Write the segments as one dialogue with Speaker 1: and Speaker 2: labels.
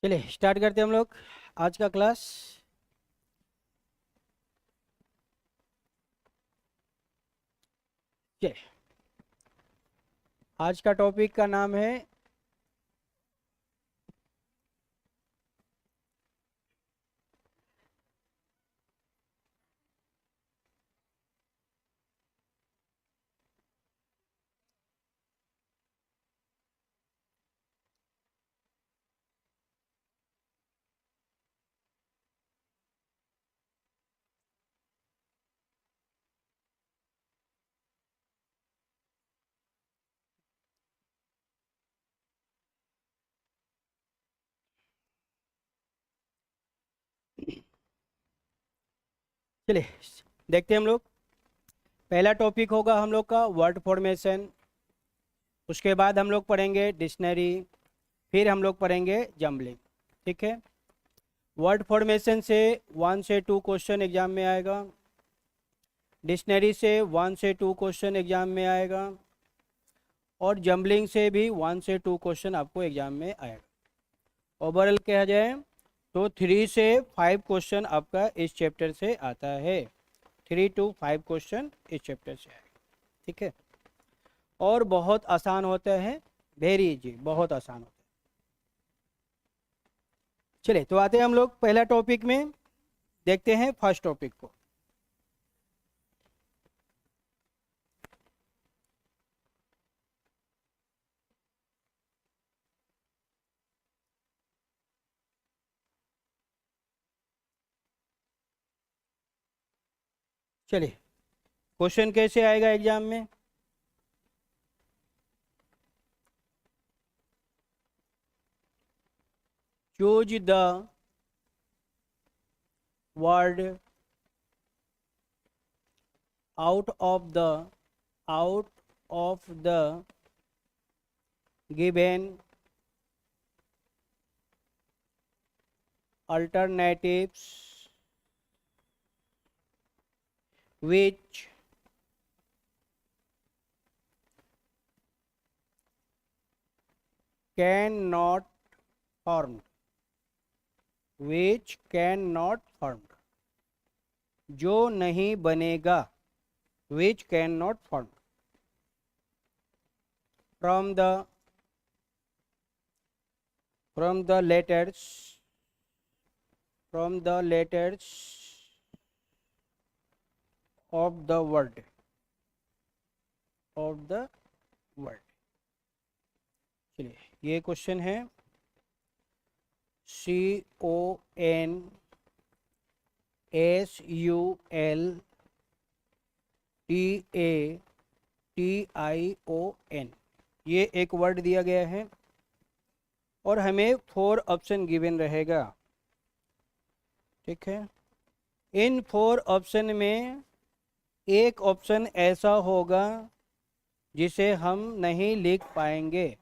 Speaker 1: चलिए स्टार्ट करते हैं हम लोग आज का क्लास। चलिए, आज का टॉपिक का नाम है चलिए देखते हैं हम लोग। पहला टॉपिक होगा हम लोग का वर्ड फॉर्मेशन। उसके बाद हम लोग पढ़ेंगे डिक्शनरी। फिर हम लोग पढ़ेंगे जम्बलिंग। ठीक है। वर्ड फॉर्मेशन से 1 से 2 क्वेश्चन एग्जाम में आएगा। डिक्शनरी से 1 से 2 क्वेश्चन एग्जाम में आएगा। और जम्बलिंग से भी 1 से 2 क्वेश्चन आपको एग्जाम में आएगा। ओवरऑल कहा जाए तो 3 से 5 क्वेश्चन आपका इस चैप्टर से आता है। 3 to 5 क्वेश्चन इस चैप्टर से आएगा। ठीक है। और बहुत आसान होता है, वेरी इजी, बहुत आसान होता है। चलिए तो आते हैं हम लोग पहला टॉपिक में। देखते हैं फर्स्ट टॉपिक को। चलिए क्वेश्चन कैसे आएगा एग्जाम में। Choose the word out of the given alternatives which cannot formed जो नहीं बनेगा, which cannot formed from the letters of the word चलिए ये क्वेश्चन है CONSULTATION। ये एक वर्ड दिया गया है और हमें 4 ऑप्शन गिवन रहेगा। ठीक है। इन 4 ऑप्शन में एक ऑप्शन ऐसा होगा जिसे हम नहीं लिख पाएंगे,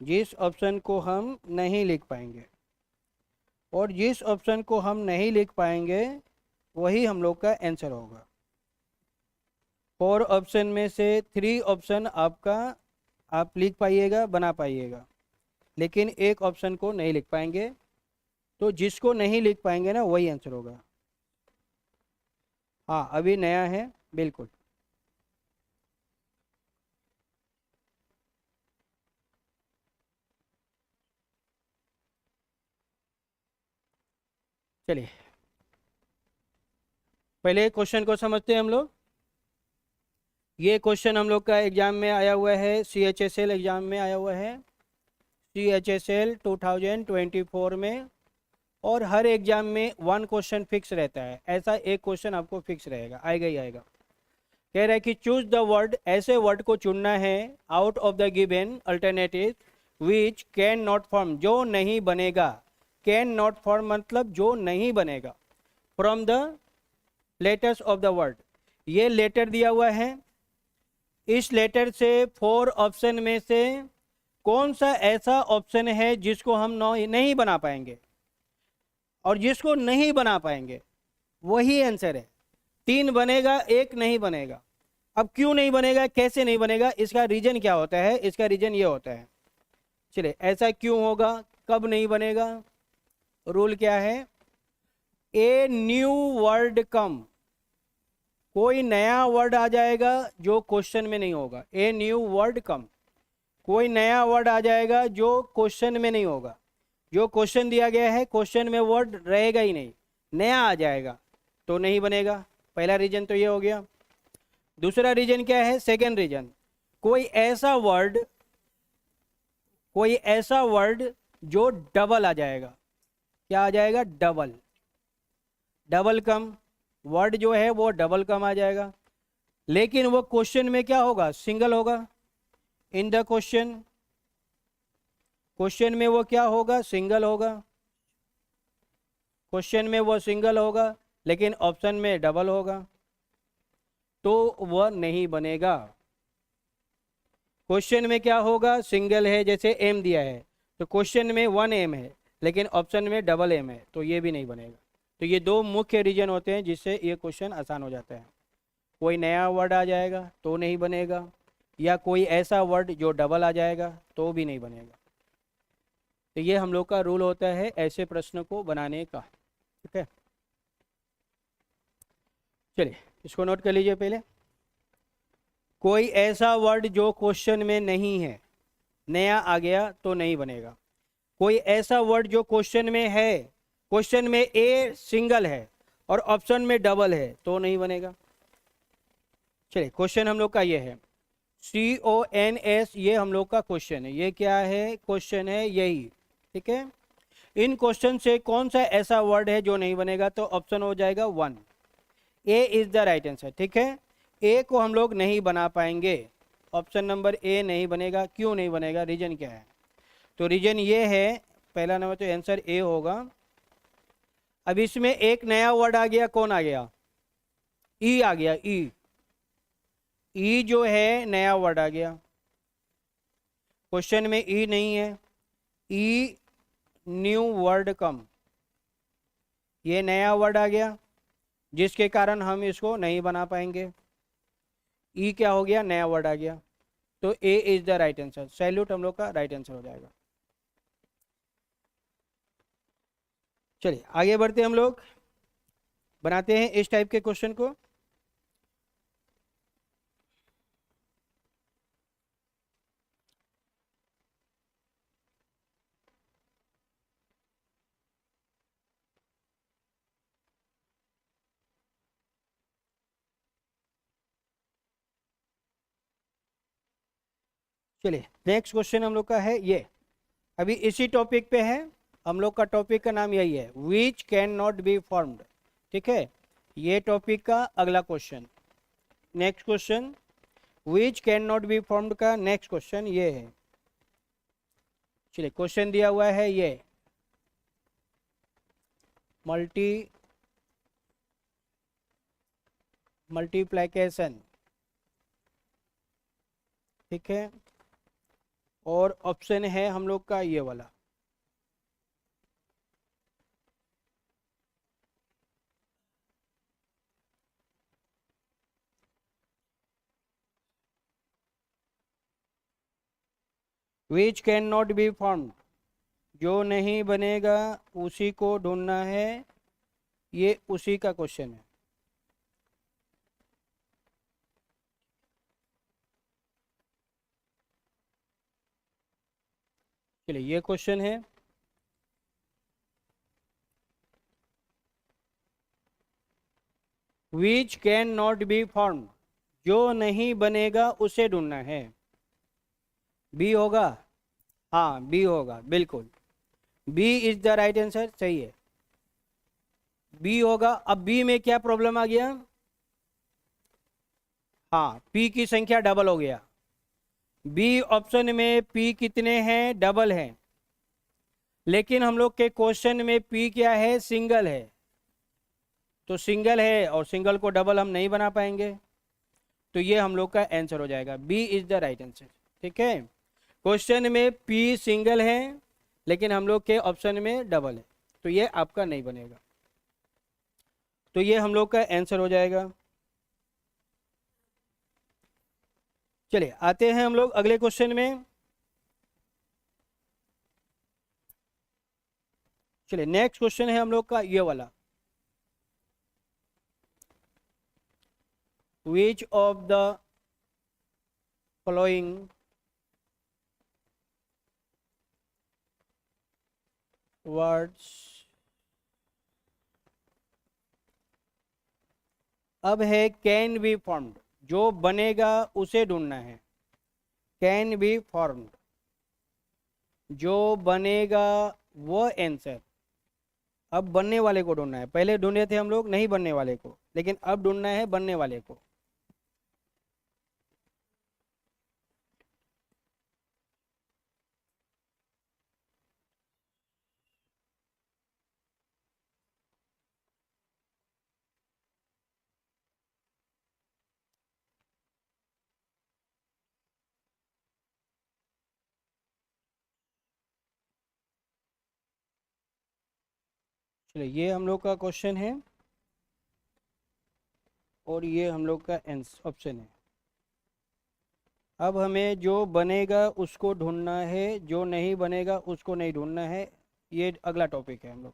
Speaker 1: जिस ऑप्शन को हम नहीं लिख पाएंगे। और जिस ऑप्शन को हम नहीं लिख पाएंगे वही हम लोग का आंसर होगा। 4 ऑप्शन में से 3 ऑप्शन आपका आप लिख पाइएगा, बना पाइएगा, लेकिन एक ऑप्शन को नहीं लिख पाएंगे। तो जिसको नहीं लिख पाएंगे ना वही आंसर होगा। हाँ अभी नया है बिल्कुल। चलिए पहले क्वेश्चन को समझते हैं हम लोग। ये क्वेश्चन हम लोग का एग्जाम में आया हुआ है, CHSL एग्जाम में आया हुआ है, CHSL 2024 में। और हर एग्जाम में 1 क्वेश्चन फिक्स रहता है, ऐसा एक क्वेश्चन आपको फिक्स रहेगा, आएगा ही आएगा। कह रहा है कि चूज द वर्ड, ऐसे वर्ड को चुनना है out of the given alternative which can not form, जो नहीं बनेगा। कैन नॉट फॉर्म मतलब जो नहीं बनेगा। From the letters of the word, ये लेटर दिया हुआ है। इस लेटर से 4 ऑप्शन में से कौन सा ऐसा ऑप्शन है जिसको हम नहीं बना पाएंगे, और जिसको नहीं बना पाएंगे वही आंसर है। 3 बनेगा, 1 नहीं बनेगा। अब क्यों नहीं बनेगा, कैसे नहीं बनेगा, इसका रीजन क्या होता है? इसका रीजन ये होता है चलिए, ऐसा क्यों होगा, कब नहीं बनेगा? रूल क्या है? ए न्यू वर्ड कम, कोई नया वर्ड आ जाएगा जो क्वेश्चन में नहीं होगा। ए न्यू वर्ड कम, कोई नया वर्ड आ जाएगा जो क्वेश्चन में नहीं होगा। जो क्वेश्चन दिया गया है क्वेश्चन में वर्ड रहेगा ही नहीं, नया आ जाएगा तो नहीं बनेगा। पहला रीजन तो ये हो गया। दूसरा रीजन क्या है? सेकेंड रीजन, कोई ऐसा वर्ड जो डबल आ जाएगा। क्या आ जाएगा? डबल। डबल कम वर्ड जो है वो डबल कम आ जाएगा, लेकिन वो क्वेश्चन में क्या होगा? सिंगल होगा। इन द क्वेश्चन में वो क्या होगा? सिंगल होगा। क्वेश्चन में वो सिंगल होगा लेकिन ऑप्शन में डबल होगा, तो वह नहीं बनेगा। क्वेश्चन में क्या होगा? सिंगल है, जैसे एम दिया है तो क्वेश्चन में 1 एम है लेकिन ऑप्शन में डबल एम है, तो ये भी नहीं बनेगा। तो ये दो मुख्य रीजन होते हैं जिससे ये क्वेश्चन आसान हो जाता है। कोई नया वर्ड आ जाएगा तो नहीं बनेगा, या कोई ऐसा वर्ड जो डबल आ जाएगा तो भी नहीं बनेगा। तो ये हम लोग का रूल होता है ऐसे प्रश्न को बनाने का। ठीक है, चलिए इसको नोट कर लीजिए। पहले, कोई ऐसा वर्ड जो क्वेश्चन में नहीं है, नया आ गया तो नहीं बनेगा। कोई ऐसा वर्ड जो क्वेश्चन में है, क्वेश्चन में ए सिंगल है और ऑप्शन में डबल है, तो नहीं बनेगा। चलिए, क्वेश्चन हम लोग का ये है CONS, ये हम लोग का क्वेश्चन है। ये क्या है? क्वेश्चन है यही। ठीक है, इन क्वेश्चन से कौन सा ऐसा वर्ड है जो नहीं बनेगा? तो ऑप्शन हो जाएगा 1, ए इज द राइट आंसर। ठीक है, ए को हम लोग नहीं बना पाएंगे, ऑप्शन नंबर ए नहीं बनेगा। क्यों नहीं बनेगा? रीजन क्या है? तो रीजन ये है, पहला नंबर तो आंसर ए होगा। अब इसमें एक नया वर्ड आ गया, कौन आ गया? ई आ गया। ई जो है नया वर्ड आ गया, क्वेश्चन में ई नहीं है। ई न्यू वर्ड कम, ये नया वर्ड आ गया जिसके कारण हम इसको नहीं बना पाएंगे। ई क्या हो गया? नया वर्ड आ गया, तो A is the right answer. Salute हम लोग का राइट आंसर हो जाएगा। चलिए आगे बढ़ते हम लोग, बनाते हैं इस टाइप के क्वेश्चन को। चलिए, नेक्स्ट क्वेश्चन हम लोग का है ये, अभी इसी टॉपिक पे है। हम लोग का टॉपिक का नाम यही है, which can not be formed. ठीक है, ये टॉपिक का अगला question. Next question, which can not be formed का नेक्स्ट क्वेश्चन ये है। चलिए, क्वेश्चन दिया हुआ है ये, मल्टीप्लिकेशन। ठीक है, और ऑप्शन है हम लोग का ये वाला। Which can not be formed, जो नहीं बनेगा उसी को ढूंढना है। ये उसी का क्वेश्चन है। चलिए, ये क्वेश्चन है, which can not be formed, जो नहीं बनेगा उसे ढूंढना है। बी होगा? हाँ, बी होगा, बिल्कुल B is the right answer. सही है, बी होगा। अब बी में क्या प्रॉब्लम आ गया? हाँ, पी की संख्या डबल हो गया। बी ऑप्शन में पी कितने हैं? डबल हैं, लेकिन हम लोग के क्वेश्चन में पी क्या है? सिंगल है। तो सिंगल है और सिंगल को डबल हम नहीं बना पाएंगे, तो ये हम लोग का आंसर हो जाएगा, B is the right answer. ठीक है, क्वेश्चन में पी सिंगल है लेकिन हम लोग के ऑप्शन में डबल है, तो ये आपका नहीं बनेगा। तो ये हम लोग का आंसर हो जाएगा। चलिए आते हैं हम लोग अगले क्वेश्चन में। चलिए नेक्स्ट क्वेश्चन है हम लोग का ये वाला, which of the following words, अब है कैन बी फॉर्म्ड, जो बनेगा उसे ढूंढना है। कैन बी फॉर्म्ड, जो बनेगा वो आंसर। अब बनने वाले को ढूंढना है, पहले ढूंढे थे हम लोग नहीं बनने वाले को, लेकिन अब ढूंढना है बनने वाले को। चलिए ये हम लोग का क्वेश्चन है और ये हम लोग का ऑप्शन है। अब हमें जो बनेगा उसको ढूंढना है, जो नहीं बनेगा उसको नहीं ढूंढना है। ये अगला टॉपिक है हम लोग,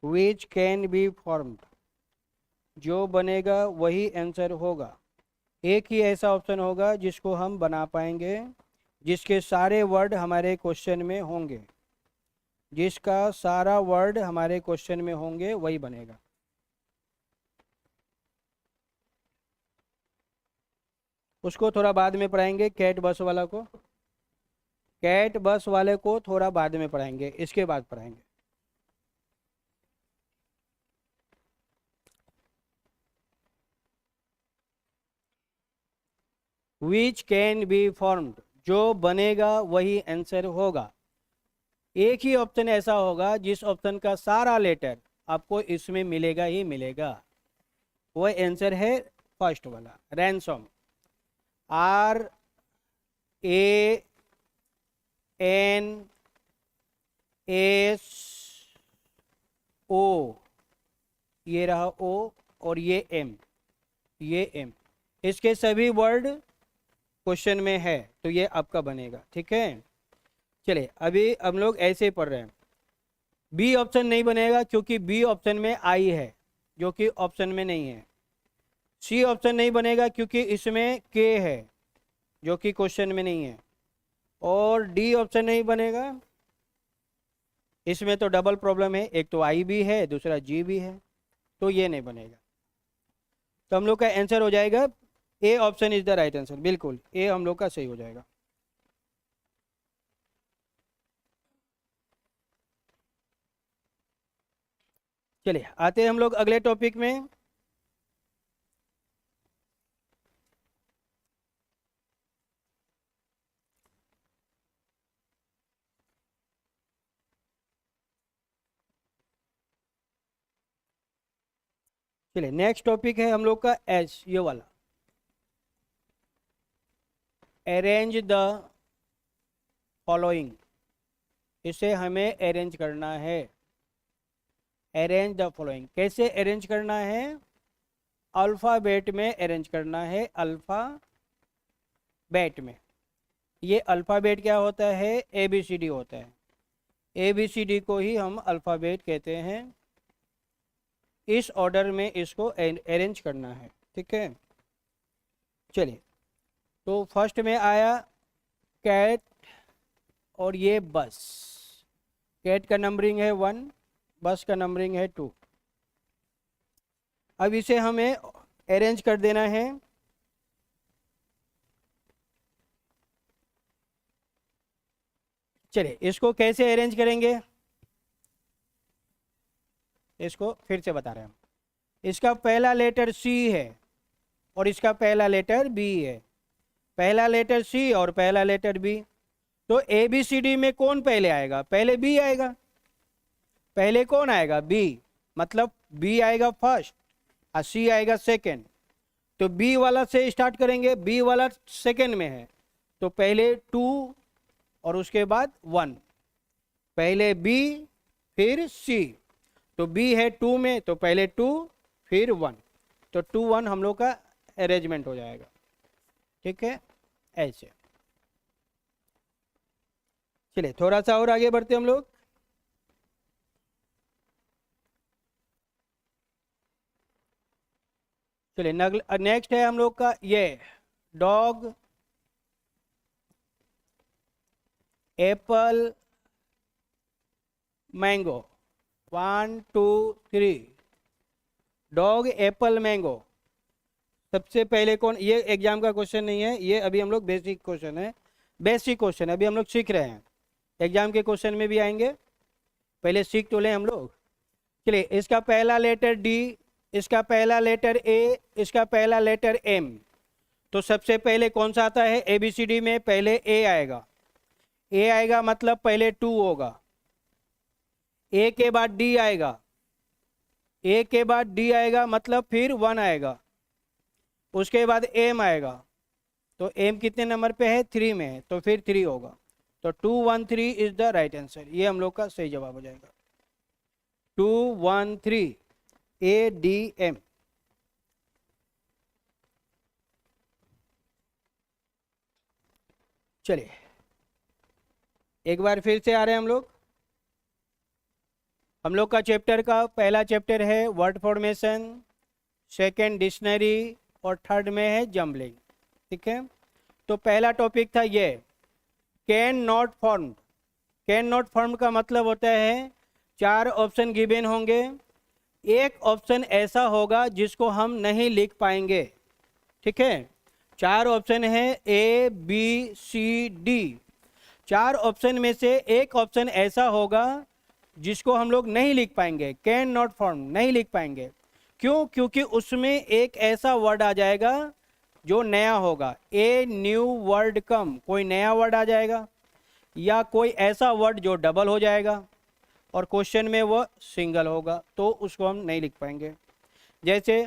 Speaker 1: विच कैन बी फॉर्म्ड, जो बनेगा वही आंसर होगा। एक ही ऐसा ऑप्शन होगा जिसको हम बना पाएंगे, जिसके सारे वर्ड हमारे क्वेश्चन में होंगे, जिसका सारा वर्ड हमारे क्वेश्चन में होंगे वही बनेगा। उसको थोड़ा बाद में पढ़ाएंगे, कैट बस वाला को, कैट बस वाले को थोड़ा बाद में पढ़ाएंगे, इसके बाद पढ़ाएंगे। विच कैन बी फॉर्म्ड, जो बनेगा वही आंसर होगा। एक ही ऑप्शन ऐसा होगा जिस ऑप्शन का सारा लेटर आपको इसमें मिलेगा ही मिलेगा, वो आंसर है फर्स्ट वाला, रैनसम। RANSOM, ये रहा O और ये M, ये M, इसके सभी वर्ड क्वेश्चन में है, तो ये आपका बनेगा। ठीक है, चलिए अभी हम लोग ऐसे ही पढ़ रहे हैं। बी ऑप्शन नहीं बनेगा क्योंकि बी ऑप्शन में आई है जो कि ऑप्शन में नहीं है। सी ऑप्शन नहीं बनेगा क्योंकि इसमें के है जो कि क्वेश्चन में नहीं है। और डी ऑप्शन नहीं बनेगा, इसमें तो डबल प्रॉब्लम है, एक तो आई भी है दूसरा जी भी है, तो ये नहीं बनेगा। तो हम लोग का आंसर हो जाएगा A option is the right answer, बिल्कुल ए हम लोग का सही हो जाएगा। चलिए आते हैं हम लोग अगले टॉपिक में। चलिए नेक्स्ट टॉपिक है हम लोग का एच, ये वाला, अरेंज द फॉलोइंग। इसे हमें अरेंज करना है। अरेंज द फॉलोइंग कैसे अरेंज करना है? अल्फ़ाबेट में अरेंज करना है, अल्फ़ाबेट में। ये अल्फ़ाबेट क्या होता है? ABCD होता है। ABCD को ही हम अल्फ़ाबेट कहते हैं। इस ऑर्डर में इसको अरेंज करना है। ठीक है, चलिए तो फर्स्ट में आया कैट और ये बस। कैट का नंबरिंग है 1, बस का नंबरिंग है 2। अब इसे हमें अरेंज कर देना है। चलिए इसको कैसे अरेंज करेंगे, इसको फिर से बता रहे हैं हम। इसका पहला लेटर C है और इसका पहला लेटर B है। पहला लेटर C और पहला लेटर B, तो ABCD में कौन पहले आएगा? पहले B आएगा। पहले कौन आएगा? B, मतलब B आएगा फर्स्ट और C आएगा सेकंड। तो B वाला से स्टार्ट करेंगे, B वाला सेकंड में है, तो पहले 2 और उसके बाद 1। पहले B फिर C, तो B है 2 में, तो पहले 2 फिर 1, तो 2 1 हम लोग का अरेंजमेंट हो जाएगा। ठीक है, ऐसे। चलिए थोड़ा सा और आगे बढ़ते हम लोग। चलिए नेक्स्ट है हम लोग का ये dog, Apple, mango. 1 2 3। Dog, Apple, mango. सबसे पहले कौन, ये एग्जाम का क्वेश्चन नहीं है, ये अभी हम लोग बेसिक क्वेश्चन है, बेसिक क्वेश्चन अभी हम लोग सीख रहे हैं। एग्जाम के क्वेश्चन में भी आएंगे, पहले सीख तो लें हम लोग। चलिए इसका पहला लेटर डी, इसका पहला लेटर ए, इसका पहला लेटर एम। तो सबसे पहले कौन सा आता है, ए बी सी डी में पहले ए आएगा। ए आएगा मतलब पहले 2 होगा। ए के बाद डी आएगा, ए के बाद डी आएगा मतलब फिर 1 आएगा। उसके बाद एम आएगा, तो एम कितने नंबर पे है, 3 में है, तो फिर 3 होगा। तो 213 इज द राइट आंसर, ये हम लोग का सही जवाब हो जाएगा। 213 ए डी एम। चलिए एक बार फिर से आ रहे हैं हम लोग। हम लोग का चैप्टर का पहला चैप्टर है वर्ड फॉर्मेशन, सेकंड डिक्शनरी, और थर्ड में है जम्बलिंग। ठीक है, तो पहला टॉपिक था ये can not form. Can not form का मतलब होता है 4 ऑप्शन गिवन होंगे, एक ऑप्शन ऐसा होगा जिसको हम नहीं लिख पाएंगे। ठीक है, 4 ऑप्शन है A B C D. 4 option में से एक ऑप्शन ऐसा होगा जिसको हम लोग नहीं लिख पाएंगे, कैन नॉट फॉर्म, नहीं लिख पाएंगे। क्यों, क्योंकि उसमें एक ऐसा वर्ड आ जाएगा जो नया होगा, ए न्यू वर्ड कम, कोई नया वर्ड आ जाएगा, या कोई ऐसा वर्ड जो डबल हो जाएगा और क्वेश्चन में वो सिंगल होगा, तो उसको हम नहीं लिख पाएंगे। जैसे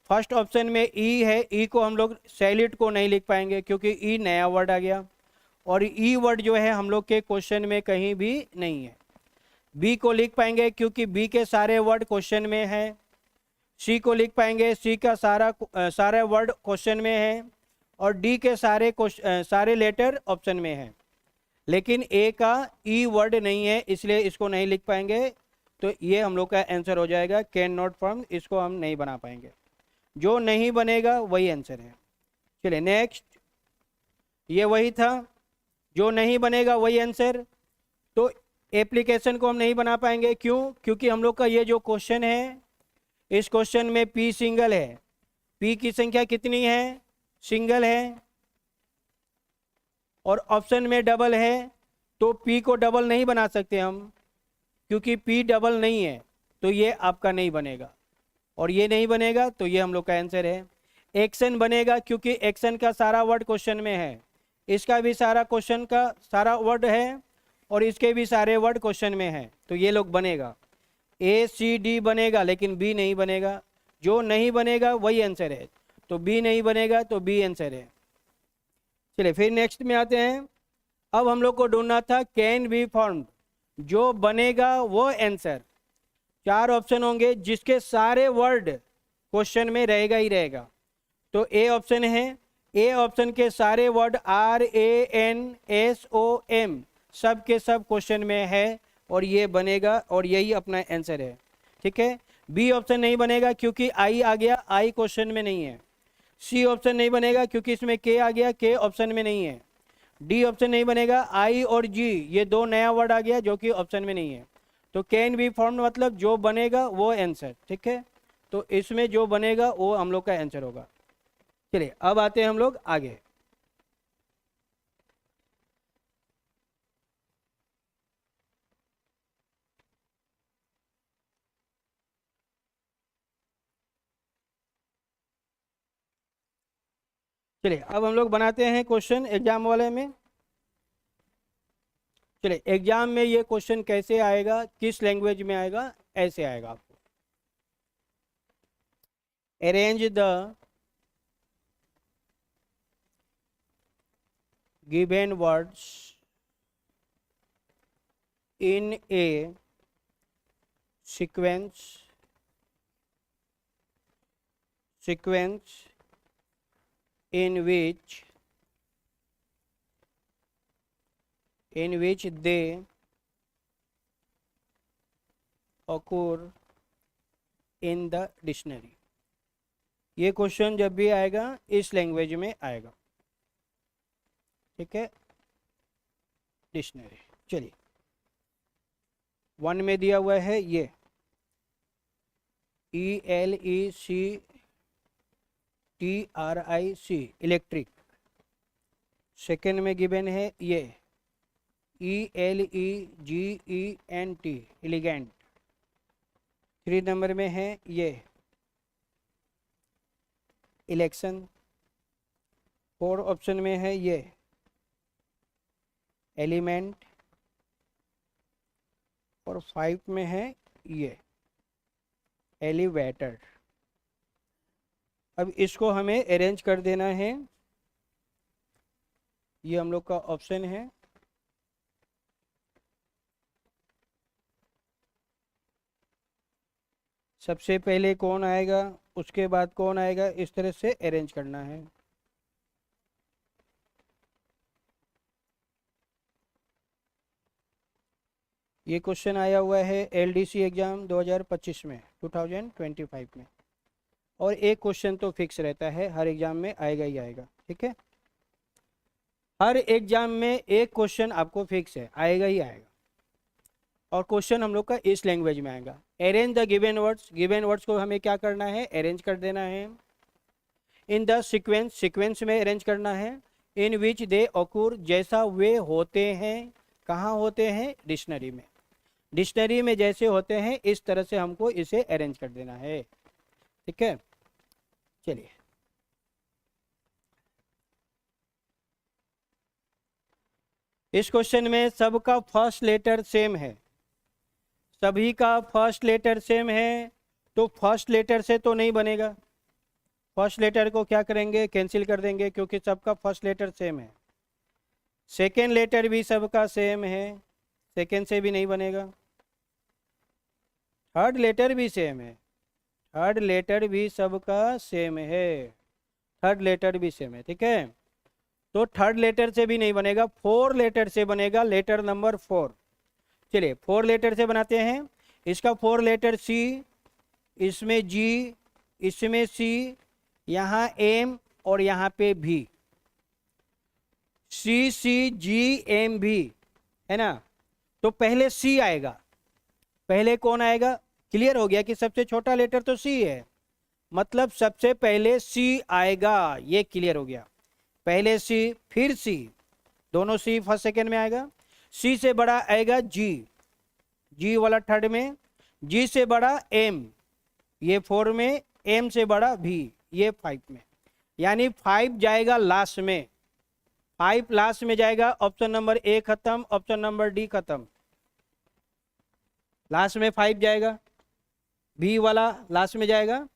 Speaker 1: फर्स्ट ऑप्शन में ई है, ई को हम लोग सैल्यूट को नहीं लिख पाएंगे क्योंकि ई नया वर्ड आ गया, और ई वर्ड जो है हम लोग के क्वेश्चन में कहीं भी नहीं है। बी को लिख पाएंगे क्योंकि बी के सारे वर्ड क्वेश्चन में है। सी को लिख पाएंगे, सी का सारा वर्ड क्वेश्चन में है, और डी के सारे लेटर ऑप्शन में है, लेकिन ए का ई वर्ड नहीं है, इसलिए इसको नहीं लिख पाएंगे। तो ये हम लोग का आंसर हो जाएगा कैन नॉट फॉर्म, इसको हम नहीं बना पाएंगे, जो नहीं बनेगा वही आंसर है। चलिए नेक्स्ट, ये वही था, जो नहीं बनेगा वही आंसर। तो एप्लीकेशन को हम नहीं बना पाएंगे, क्यों, क्योंकि हम लोग का ये जो क्वेश्चन है, इस क्वेश्चन में पी सिंगल है, पी की संख्या कितनी है, सिंगल है, और ऑप्शन में डबल है, तो पी को डबल नहीं बना सकते हम, क्योंकि पी डबल नहीं है, तो ये आपका नहीं बनेगा, और ये नहीं बनेगा, तो ये हम लोग का आंसर है। एक्शन बनेगा क्योंकि एक्शन का सारा वर्ड क्वेश्चन में है, इसका भी सारा क्वेश्चन का सारा वर्ड है, और इसके भी सारे वर्ड क्वेश्चन में है, तो ये लोग बनेगा। ए सी डी बनेगा लेकिन बी नहीं बनेगा, जो नहीं बनेगा वही आंसर है, तो बी नहीं बनेगा, तो बी आंसर है। चलिए फिर नेक्स्ट में आते हैं। अब हम लोग को ढूंढना था कैन बी फॉर्म्ड, जो बनेगा वो आंसर। 4 ऑप्शन होंगे जिसके सारे वर्ड क्वेश्चन में रहेगा ही रहेगा। तो ए ऑप्शन है, ए ऑप्शन के सारे word R A N S O M सब के सब क्वेश्चन में है, और ये बनेगा, और यही अपना आंसर है। ठीक है, बी ऑप्शन नहीं बनेगा क्योंकि आई आ गया, आई क्वेश्चन में नहीं है। सी ऑप्शन नहीं बनेगा क्योंकि इसमें के आ गया, के ऑप्शन में नहीं है। डी ऑप्शन नहीं बनेगा, आई और जी ये 2 नया वर्ड आ गया जो कि ऑप्शन में नहीं है। तो कैन बी फॉर्म्ड मतलब जो बनेगा वो आंसर। ठीक है, तो इसमें जो बनेगा वो हम लोग का आंसर होगा। चलिए अब आते हैं हम लोग आगे। चलिए अब हम लोग बनाते हैं क्वेश्चन एग्जाम वाले में। चलिए एग्जाम में ये क्वेश्चन कैसे आएगा, किस लैंग्वेज में आएगा, ऐसे आएगा आपको। Arrange the given words in A sequence in which in which they occur in the dictionary। ये क्वेश्चन जब भी आएगा इस लैंग्वेज में आएगा, ठीक है, डिक्शनरी। चलिए 1 में दिया हुआ है ये ELECTRIC इलेक्ट्रिक। सेकेंड में गिवन है ये ELEGENT एलिगेंट। 3 नंबर में है ये इलेक्शन। 4 ऑप्शन में है ये एलिमेंट और 5 में है ये एलिवेटर। अब इसको हमें अरेंज कर देना है। ये हम लोग का ऑप्शन है। सबसे पहले कौन आएगा, उसके बाद कौन आएगा, इस तरह से अरेंज करना है। ये क्वेश्चन आया हुआ है LDC एग्जाम 2025 में, 2025 में। और एक क्वेश्चन तो फिक्स रहता है, हर एग्जाम में आएगा ही आएगा, ठीक है। हर एग्जाम में एक क्वेश्चन आपको फिक्स है, आएगा ही आएगा। और क्वेश्चन हम लोग का इस लैंग्वेज में आएगा। Arrange the given words. Given words को हमें क्या करना है, अरेंज कर देना है। इन द सीक्वेंस, सीक्वेंस में अरेंज करना है। इन विच दे ऑक्यूर, जैसा वे होते हैं। कहाँ होते हैं, डिक्शनरी में। डिक्शनरी में जैसे होते हैं इस तरह से हमको इसे अरेंज कर देना है, ठीक है। चलिए इस क्वेश्चन में सबका फर्स्ट लेटर सेम है, सभी का फर्स्ट लेटर सेम है, तो फर्स्ट लेटर से तो नहीं बनेगा। फर्स्ट लेटर को क्या करेंगे, कैंसिल कर देंगे, क्योंकि सबका फर्स्ट लेटर सेम है। सेकेंड लेटर भी सबका सेम है, सेकेंड से भी नहीं बनेगा। थर्ड लेटर भी सेम है, थर्ड लेटर भी सबका सेम है, थर्ड लेटर भी सेम है, ठीक है। तो थर्ड लेटर से भी नहीं बनेगा, 4 लेटर से बनेगा, लेटर नंबर 4। चलिए 4 लेटर से बनाते हैं। इसका 4 लेटर C, इसमें G, इसमें C, यहाँ M और यहाँ पे V। CCGMV है ना। तो पहले C आएगा। पहले कौन आएगा, क्लियर हो गया कि सबसे छोटा लेटर तो C है, मतलब सबसे पहले C आएगा, ये क्लियर हो गया। पहले C फिर C, दोनों C फर्स्ट सेकेंड में आएगा। C से बड़ा आएगा G, G वाला थर्ड में। G से बड़ा M, ये 4 में। M से बड़ा V, ये 5 में। यानी 5 जाएगा लास्ट में, 5 लास्ट में जाएगा। ऑप्शन नंबर A खत्म, ऑप्शन नंबर D खत्म। लास्ट में 5 जाएगा। B वाला लास्ट में जाएगा,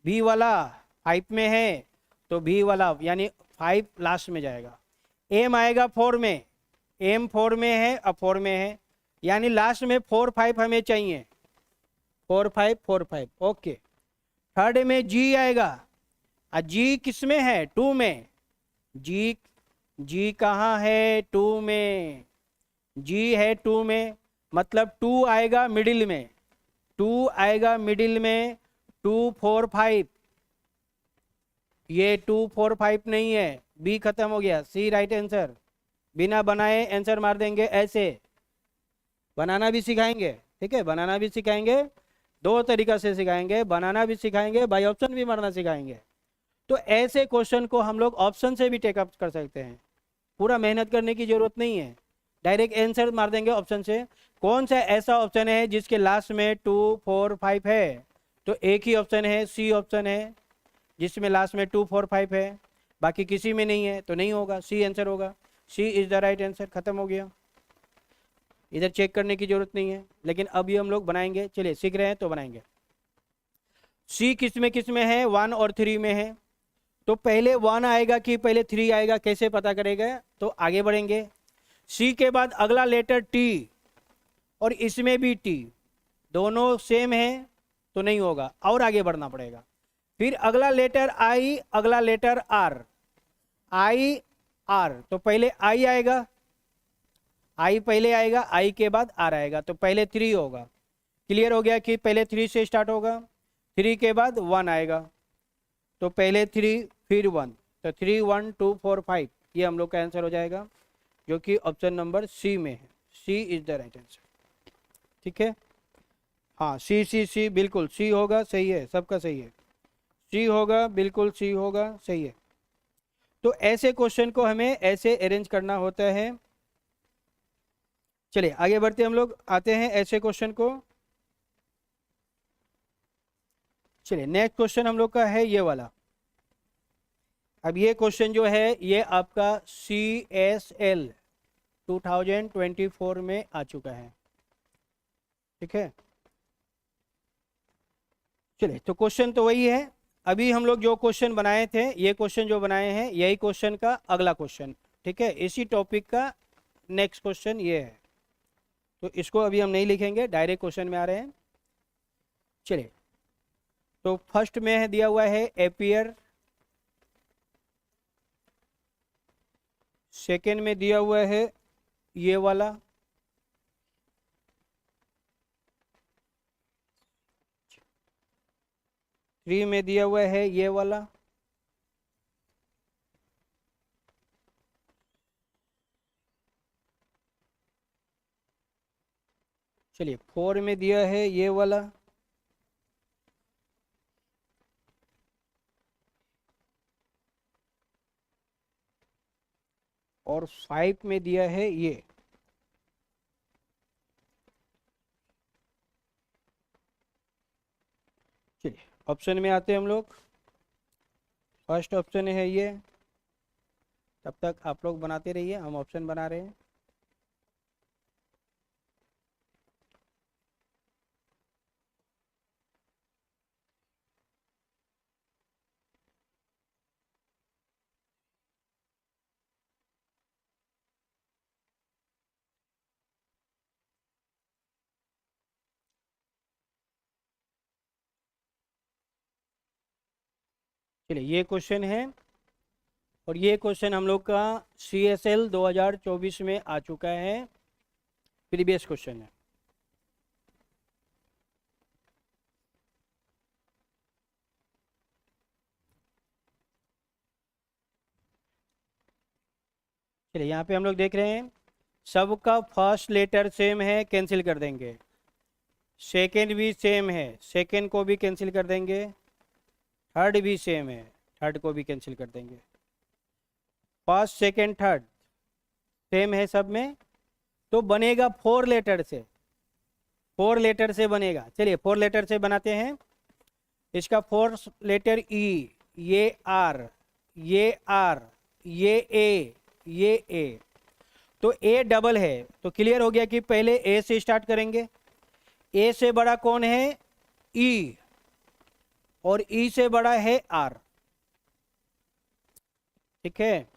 Speaker 1: B वाला 5 में है तो B वाला यानी 5 लास्ट में जाएगा। M आएगा 4 में, M 4 में है, अब 4 में है, यानी लास्ट में 4 5 हमें चाहिए, 4 5 4 5, ओके। थर्ड में G आएगा, G किस में है, 2 में। G कहाँ है, 2 में। G है 2 में, मतलब 2 आएगा मिडिल में, 2 आएगा मिडिल में। 2 4 5, ये 2 4 5 नहीं है, B खत्म हो गया, C राइट आंसर। बिना बनाए आंसर मार देंगे, ऐसे बनाना भी सिखाएंगे, ठीक है, बनाना भी सिखाएंगे। 2 तरीका से सिखाएंगे, बनाना भी सिखाएंगे, बाय ऑप्शन भी मारना सिखाएंगे। तो ऐसे क्वेश्चन को हम लोग ऑप्शन से भी टेकअप कर सकते हैं, पूरा मेहनत करने की जरूरत नहीं है, डायरेक्ट आंसर मार देंगे ऑप्शन से। कौन सा ऐसा ऑप्शन है जिसके लास्ट में 2 4 5 है, तो एक ही ऑप्शन है, C ऑप्शन है, जिसमें लास्ट में 2 4 5 है। बाकी किसी में नहीं है तो नहीं होगा, C आंसर होगा। C is the right answer, खत्म हो गया, इधर चेक करने की जरूरत नहीं है। लेकिन अभी हम लोग बनाएंगे, चलिए सीख रहे हैं तो बनाएंगे। C किस में है, 1 और 3 में है। तो पहले 1 आएगा कि पहले 3 आएगा, कैसे पता करेगा, तो आगे बढ़ेंगे। C के बाद अगला लेटर T, और इसमें भी T, दोनों सेम है तो नहीं होगा, और आगे बढ़ना पड़ेगा। फिर अगला लेटर I, अगला लेटर R, I R, तो पहले I आएगा, आई पहले आएगा, आई के बाद आर आएगा, तो पहले 3 होगा। क्लियर हो गया कि पहले 3 से स्टार्ट होगा, 3 के बाद 1 आएगा, तो पहले 3 फिर 1, तो 3 1 2 4 5, ये हम लोग का आंसर हो जाएगा, जो कि ऑप्शन नंबर सी में है। सी इज द राइट आंसर। ठीक है, हाँ सी बिल्कुल सी होगा, सही है, सबका सही है, सी होगा, बिल्कुल सी होगा, सही है। तो ऐसे क्वेश्चन को हमें ऐसे अरेंज करना होता है। चलिए आगे बढ़ते हम लोग, आते हैं ऐसे क्वेश्चन को। चलिए नेक्स्ट क्वेश्चन हम लोग का है ये वाला। अब ये क्वेश्चन जो है ये आपका CSL 2024 में आ चुका है। ठीक है, चलिए तो क्वेश्चन तो वही है, अभी हम लोग जो क्वेश्चन बनाए थे, ये क्वेश्चन जो बनाए हैं यही क्वेश्चन का अगला क्वेश्चन। ठीक है, इसी टॉपिक का नेक्स्ट क्वेश्चन ये है, तो इसको अभी हम नहीं लिखेंगे, डायरेक्ट क्वेश्चन में आ रहे हैं। चलिए, तो फर्स्ट में है दिया हुआ है एपियर, सेकेंड में दिया हुआ है ये वाला, थ्री में दिया हुआ है ये वाला, चलिए 4 में दिया है ये वाला, और 5 में दिया है ये। चलिए ऑप्शन में आते हैं हम लोग। फर्स्ट ऑप्शन है ये, तब तक आप लोग बनाते रहिए, हम ऑप्शन बना रहे हैं। चलिए ये क्वेश्चन है, और ये क्वेश्चन हम लोग का CSL 2024 में आ चुका है, प्रीवियस क्वेश्चन है। चलिए यहाँ पे हम लोग देख रहे हैं, सबका फर्स्ट लेटर सेम है, कैंसिल कर देंगे। सेकंड भी सेम है, सेकंड को भी कैंसिल कर देंगे। थर्ड भी सेम है, थर्ड को भी कैंसिल कर देंगे। फर्स्ट सेकंड थर्ड सेम है सब में, तो बनेगा 4 लेटर से, 4 लेटर से बनेगा। चलिए 4 लेटर से बनाते हैं। इसका 4 लेटर ई, ये आर, ये आर, ये ए, ये ए, तो ए डबल है, तो क्लियर हो गया कि पहले ए से स्टार्ट करेंगे। ए से बड़ा कौन है? ई, और ई से बड़ा है आर। ठीक है,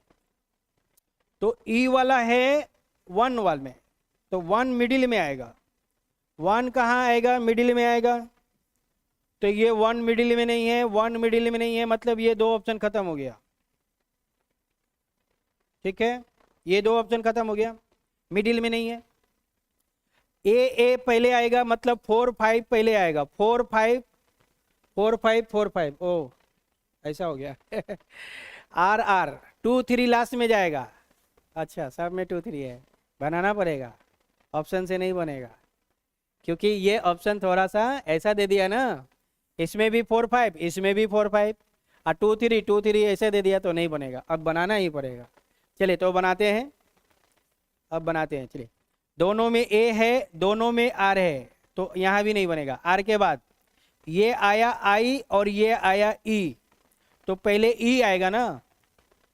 Speaker 1: तो ई वाला है 1 वाल में, तो 1 मिडिल में आएगा। 1 कहाँ आएगा? मिडिल में आएगा, तो ये 1 मिडिल में नहीं है, 1 मिडिल में नहीं है, मतलब ये 2 ऑप्शन खत्म हो गया। ठीक है, ये 2 ऑप्शन खत्म हो गया, मिडिल में नहीं है। ए पहले आएगा, मतलब 4 5 पहले आएगा, 4 5 4 5 4 5, ओ ऐसा हो गया। आर आर 2 3 लास्ट में जाएगा। अच्छा, सब में 2 3 है, बनाना पड़ेगा, ऑप्शन से नहीं बनेगा, क्योंकि ये ऑप्शन थोड़ा सा ऐसा दे दिया ना, इसमें भी 4 5, इसमें भी 4 5, और 2 3 ऐसे दे दिया, तो नहीं बनेगा, अब बनाना ही पड़ेगा। चलिए तो बनाते हैं, अब बनाते हैं। चलिए, दोनों में ए है, दोनों में आर है, तो यहाँ भी नहीं बनेगा। आर के बाद ये आया आई और ये आया ई, तो पहले ई आएगा ना,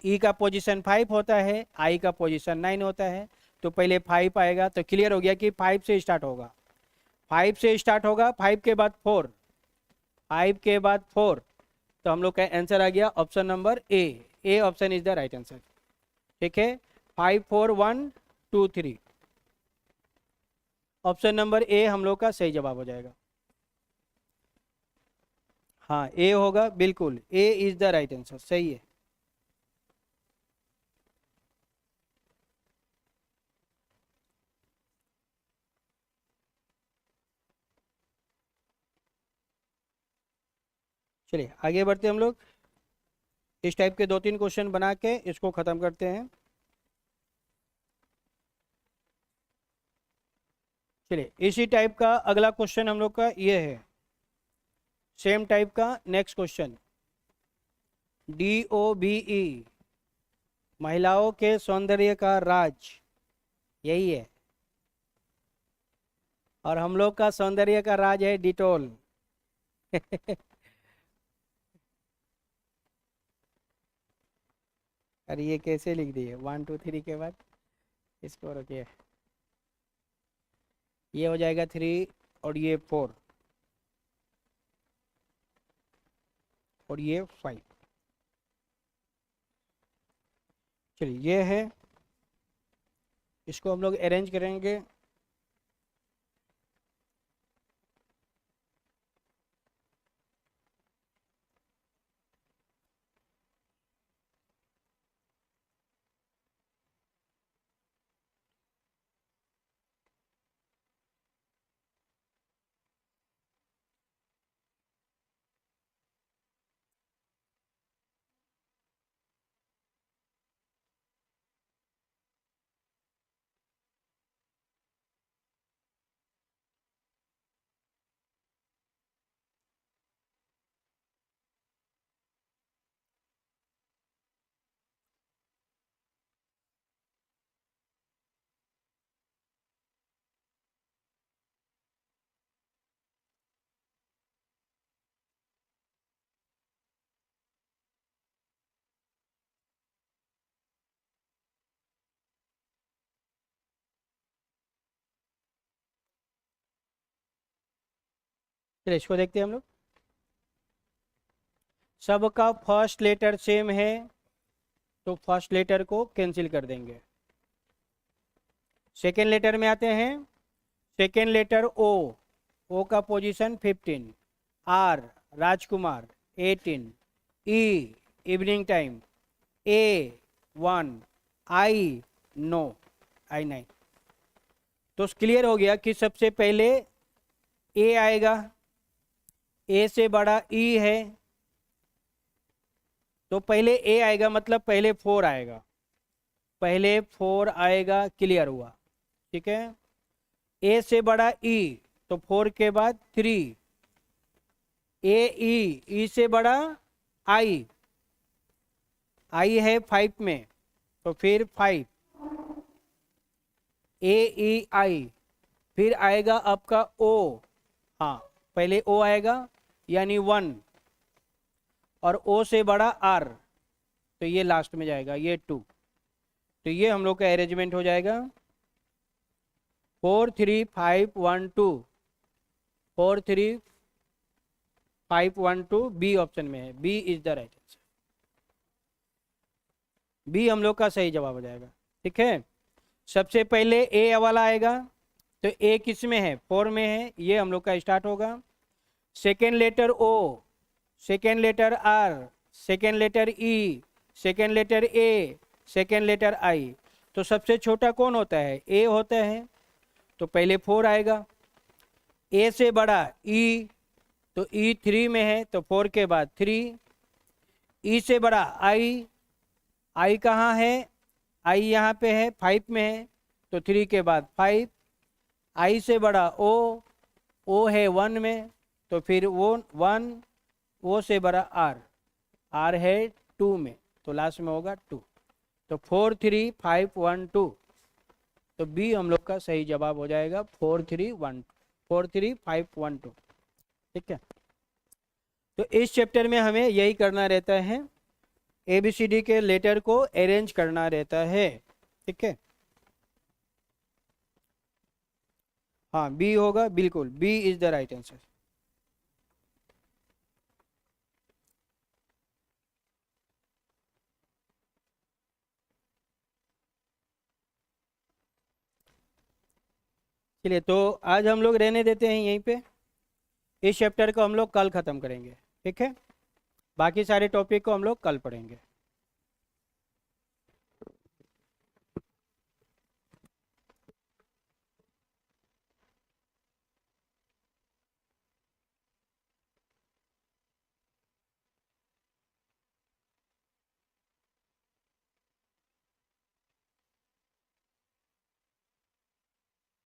Speaker 1: ई का पोजीशन 5 होता है, आई का पोजीशन 9 होता है, तो पहले 5 आएगा, तो क्लियर हो गया कि 5 से स्टार्ट होगा, 5 से स्टार्ट होगा, 5 के बाद 4, 5 के बाद 4, तो हम लोग का आंसर आ गया option number A option is the right answer. ठीक है, 5 4 1 2 3, ऑप्शन नंबर ए हम लोग का सही जवाब हो जाएगा। हाँ ए होगा, बिल्कुल ए इज द राइट आंसर, सही है। चलिए आगे बढ़ते हम लोग। इस टाइप के 2-3 क्वेश्चन बना के इसको ख़त्म करते हैं। चलिए इसी टाइप का अगला क्वेश्चन हम लोग का ये है, सेम टाइप का नेक्स्ट क्वेश्चन। DOBE, महिलाओं के सौंदर्य का राज, यही है। और हम लोग का सौंदर्य का राज है डिटोल। अरे ये कैसे लिख दिए 1 2 3 के बाद? इसको रखिए, ये हो जाएगा 3 और ये 4 और ये 5। चलिए ये है, इसको हम लोग अरेंज करेंगे। चलिए इसको देखते हैं हम लोग। सबका फर्स्ट लेटर सेम है तो फर्स्ट लेटर को कैंसिल कर देंगे। सेकेंड लेटर में आते हैं। सेकेंड लेटर ओ का position 15, R Rajkumar 18, E evening time, A 1, I no, I 9। तो क्लियर हो गया कि सबसे पहले ए आएगा, ए से बड़ा ई है तो पहले ए आएगा, मतलब पहले 4 आएगा, पहले 4 आएगा। क्लियर हुआ? ठीक है। ए से बड़ा ई तो 4 के बाद 3, ए ई से बड़ा आई, आई है 5 में तो फिर 5, ए ई आई, फिर आएगा आपका ओ, हाँ पहले ओ आएगा यानी 1, और ओ से बड़ा आर तो ये लास्ट में जाएगा, ये 2। तो ये हम लोग का अरेंजमेंट हो जाएगा 4 3 5 1 2, 4 3 5 1 2, बी ऑप्शन में है, B is the right answer. B हम लोग का सही जवाब हो जाएगा। ठीक है। सबसे पहले ए वाला आएगा तो ए किस में है? 4 में है, ये हम लोग का स्टार्ट होगा। Second letter O, second letter R, second letter E, second letter A, second letter I. तो सबसे छोटा कौन होता है? ए होता है तो पहले 4 आएगा। ए से बड़ा ई तो ई 3 में है तो 4 के बाद 3, ई से बड़ा आई, आई कहाँ है? आई यहाँ पे है 5 में है तो 3 के बाद 5, आई से बड़ा ओ है 1 में तो फिर वो 1, ओ से बड़ा आर, आर है 2 में तो लास्ट में होगा 2। तो 4 3 5 1 2, तो बी हम लोग का सही जवाब हो जाएगा 4 3 1 4 3 5 1 2। ठीक है। तो इस चैप्टर में हमें यही करना रहता है, ABCD के लेटर को अरेंज करना रहता है। ठीक है। हाँ बी होगा, बिल्कुल B is the right answer. चलिए तो आज हम लोग रहने देते हैं यहीं पे। इस चैप्टर को हम लोग कल ख़त्म करेंगे। ठीक है। बाकी सारे टॉपिक को हम लोग कल पढ़ेंगे।